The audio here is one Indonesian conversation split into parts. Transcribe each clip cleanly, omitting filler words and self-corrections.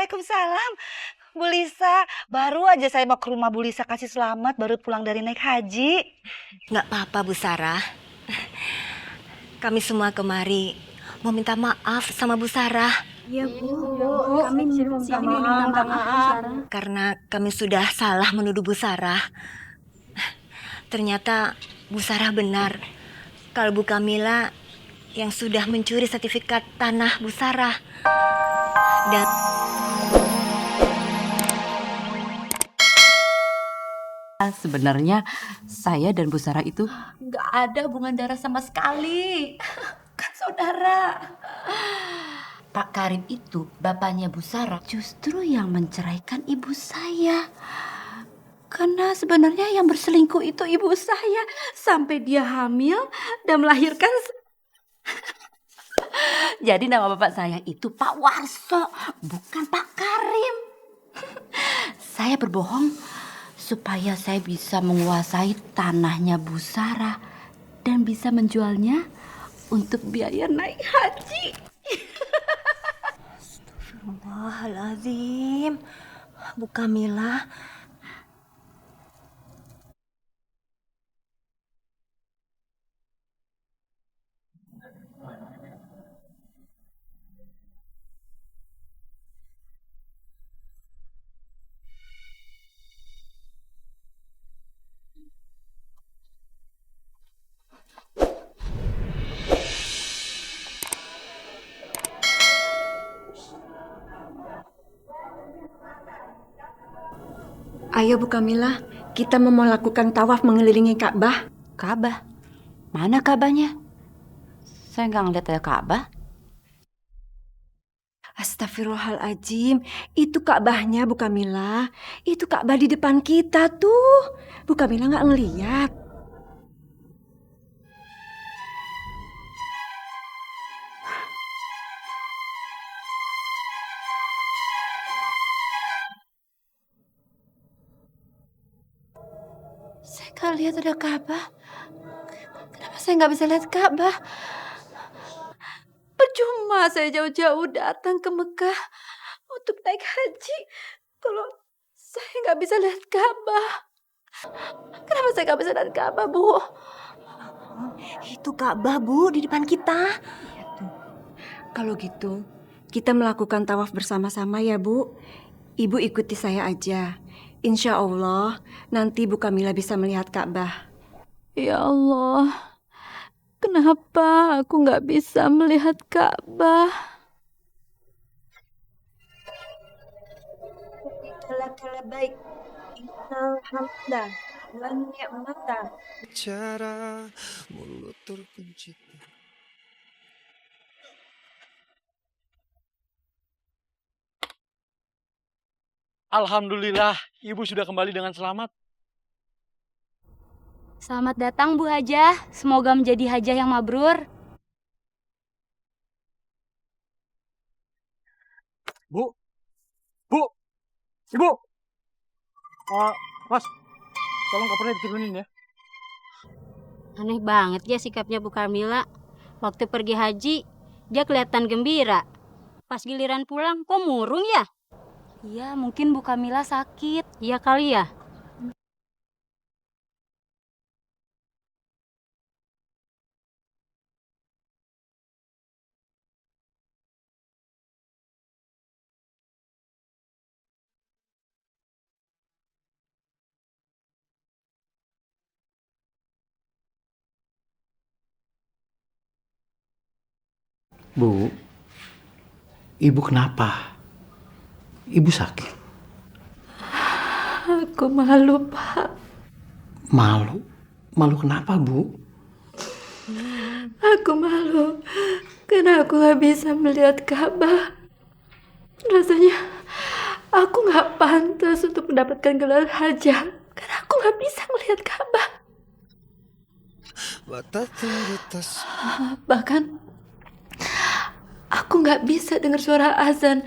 Waalaikumsalam. Bu Lisa, baru aja saya mau ke rumah Bu Lisa kasih selamat baru pulang dari naik haji. Nggak apa-apa Bu Sarah. Kami semua kemari mau minta maaf sama Bu Sarah. Iya Bu, kami minta maaf Bu Sarah. Karena kami sudah salah menuduh Bu Sarah. Ternyata Bu Sarah benar. Kalau Bu Kamila yang sudah mencuri sertifikat tanah Bu Sarah. Dan sebenarnya saya dan Bu Sarah itu Nggak ada hubungan darah sama sekali. Kan saudara. Pak Karim itu, bapaknya Bu Sarah, justru yang menceraikan ibu saya. Karena sebenarnya yang berselingkuh itu ibu saya. Sampai dia hamil dan melahirkan. Jadi nama bapak saya itu Pak Warso, bukan Pak Karim. Saya berbohong supaya saya bisa menguasai tanahnya Bu Sarah dan bisa menjualnya untuk biaya naik haji. Astagfirullahaladzim. Bu Kamila. Ayo Bu Kamila, kita mau melakukan tawaf mengelilingi Ka'bah. Ka'bah? Mana Ka'bahnya? Saya nggak ngeliat ada Ka'bah. Astagfirullahaladzim, itu Ka'bahnya Bu Kamila. Itu Ka'bah di depan kita tuh. Bu Kamila nggak ngeliat. Saya nggak lihat ada Ka'bah. Kenapa saya nggak bisa lihat Ka'bah? Percuma saya jauh-jauh datang ke Mekah untuk naik haji. Kalau saya nggak bisa lihat Ka'bah. Kenapa saya nggak bisa lihat Ka'bah, Bu? Itu Ka'bah Bu di depan kita. Kalau gitu, kita melakukan tawaf bersama-sama ya Bu. Ibu ikuti saya aja. Insya Allah, nanti Bu Kamila bisa melihat Ka'bah. Ya Allah, kenapa aku nggak bisa melihat Ka'bah? Kala baik. Innal hamda wan ni'mata. Cara mulut terkunci. Alhamdulillah, Ibu sudah kembali dengan selamat. Selamat datang Bu Hajah, semoga menjadi hajah yang mabrur. Bu, Bu, Ibu. Mas, tolong kopernya diturunin ya. Aneh banget ya sikapnya Bu Kamila. Waktu pergi haji, dia kelihatan gembira. Pas giliran pulang, kok murung ya? Iya, mungkin Bu Kamila sakit. Iya kali ya? Bu, Ibu kenapa? Ibu sakit? Aku malu, Pak. Malu? Malu kenapa, Bu? Aku malu karena aku nggak bisa melihat Ka'bah. Rasanya aku nggak pantas untuk mendapatkan gelar hajah karena aku nggak bisa melihat Ka'bah. Bahkan aku nggak bisa dengar suara azan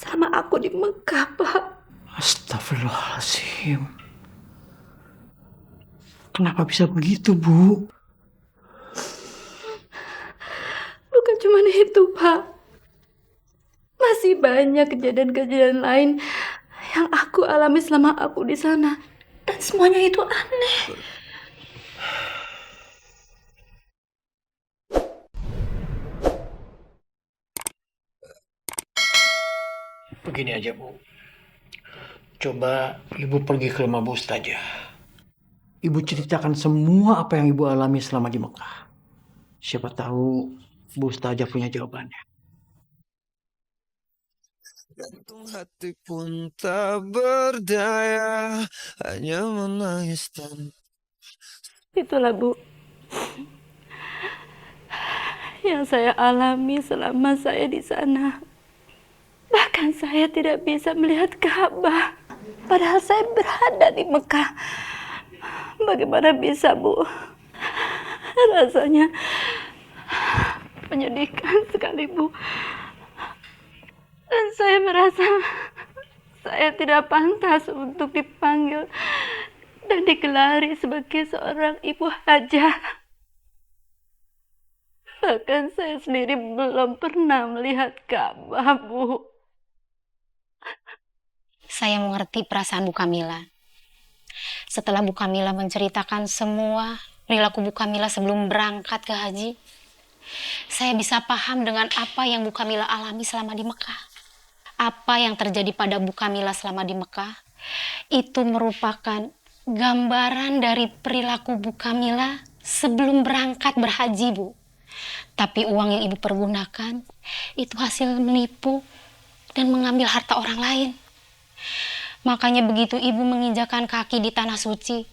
selama aku di Mekah, Pak. Astagfirullahaladzim. Kenapa bisa begitu, Bu? Bukan cuma itu, Pak. Masih banyak kejadian-kejadian lain yang aku alami selama aku di sana. Dan semuanya itu aneh. Begini aja, Bu. Coba Ibu pergi ke rumah Bu Ustazah. Ibu ceritakan semua apa yang Ibu alami selama di Mekah. Siapa tahu Bu Ustazah punya jawabannya. Jantung hati pun tak berdaya, hanya menangis dan Itulah, Bu, yang saya alami selama saya di sana. Bahkan saya tidak bisa melihat Ka'bah, padahal saya berada di Mekah. Bagaimana bisa, Bu? Rasanya menyedihkan sekali, Bu. Dan saya merasa saya tidak pantas untuk dipanggil dan digelari sebagai seorang ibu hajah. Bahkan saya sendiri belum pernah melihat Ka'bah, Bu. Saya mengerti perasaan Bu Kamila. Setelah Bu Kamila menceritakan semua perilaku Bu Kamila sebelum berangkat ke haji, saya bisa paham dengan apa yang Bu Kamila alami selama di Mekah. Apa yang terjadi pada Bu Kamila selama di Mekah, itu merupakan gambaran dari perilaku Bu Kamila sebelum berangkat berhaji, Bu. Tapi uang yang Ibu pergunakan, itu hasil menipu dan mengambil harta orang lain. Makanya begitu Ibu menginjakan kaki di tanah suci,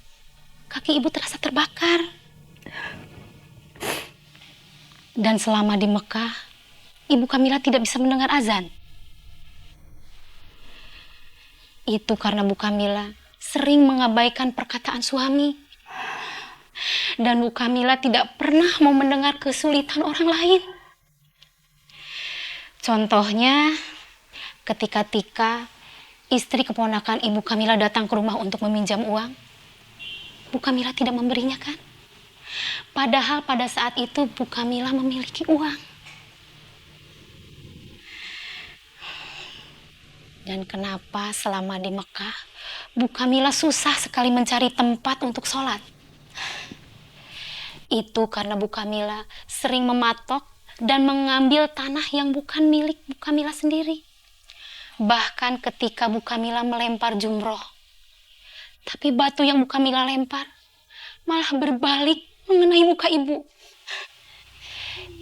kaki Ibu terasa terbakar. Dan selama di Mekah, Ibu Kamila tidak bisa mendengar azan. Itu karena Bu Kamila sering mengabaikan perkataan suami. Dan Bu Kamila tidak pernah mau mendengar kesulitan orang lain. Contohnya, ketika Tika, istri keponakan Ibu Kamila datang ke rumah untuk meminjam uang, Bu Kamila tidak memberinya kan? Padahal pada saat itu Bu Kamila memiliki uang. Dan kenapa selama di Mekah, Bu Kamila susah sekali mencari tempat untuk sholat? Itu karena Bu Kamila sering mematok dan mengambil tanah yang bukan milik Bu Kamila sendiri. Bahkan ketika Bu Kamila melempar jumroh, tapi batu yang Bu Kamila lempar malah berbalik mengenai muka Ibu.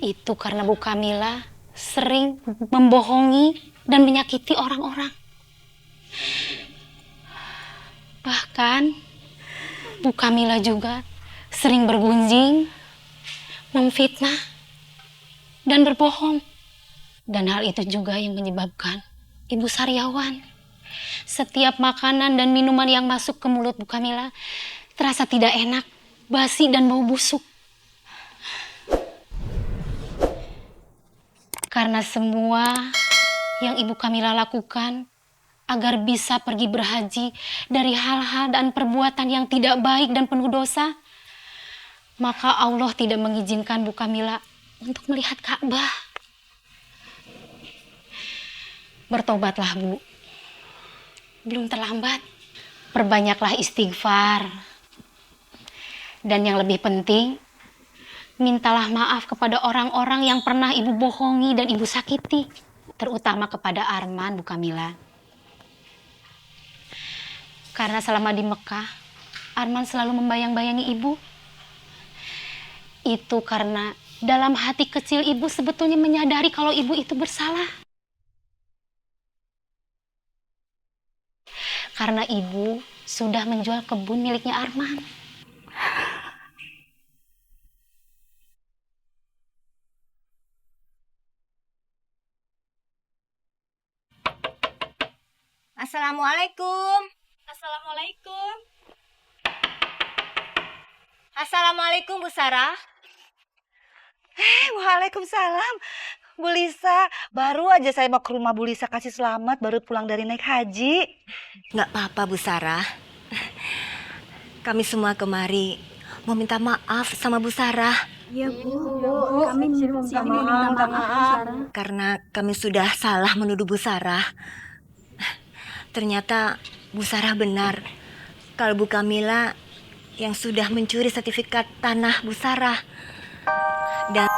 Itu karena Bu Kamila sering membohongi dan menyakiti orang-orang. Bahkan Bu Kamila juga sering bergunjing, memfitnah, dan berbohong. Dan hal itu juga yang menyebabkan Ibu Saryawan, setiap makanan dan minuman yang masuk ke mulut Bu Kamila terasa tidak enak, basi dan bau busuk. Karena semua yang Ibu Kamila lakukan agar bisa pergi berhaji dari hal-hal dan perbuatan yang tidak baik dan penuh dosa, maka Allah tidak mengizinkan Bu Kamila untuk melihat Ka'bah. Bertobatlah, Bu. Belum terlambat. Perbanyaklah istighfar. Dan yang lebih penting, mintalah maaf kepada orang-orang yang pernah Ibu bohongi dan Ibu sakiti. Terutama kepada Arman, Bu Kamila. Karena selama di Mekah, Arman selalu membayang-bayangi Ibu. Itu karena dalam hati kecil Ibu sebetulnya menyadari kalau Ibu itu bersalah. Karena Ibu sudah menjual kebun miliknya Arman. Assalamualaikum. Assalamualaikum. Assalamualaikum, Bu Sarah. Waalaikumsalam. Bu Lisa, baru aja saya mau ke rumah Bu Lisa kasih selamat, baru pulang dari naik haji. Nggak apa-apa, Bu Sarah. Kami semua kemari mau minta maaf sama Bu Sarah Iya Bu, kami minta maaf karena kami sudah salah menuduh Bu Sarah. Ternyata Bu Sarah benar kalau Bu Kamila yang sudah mencuri sertifikat tanah Bu Sarah. Dan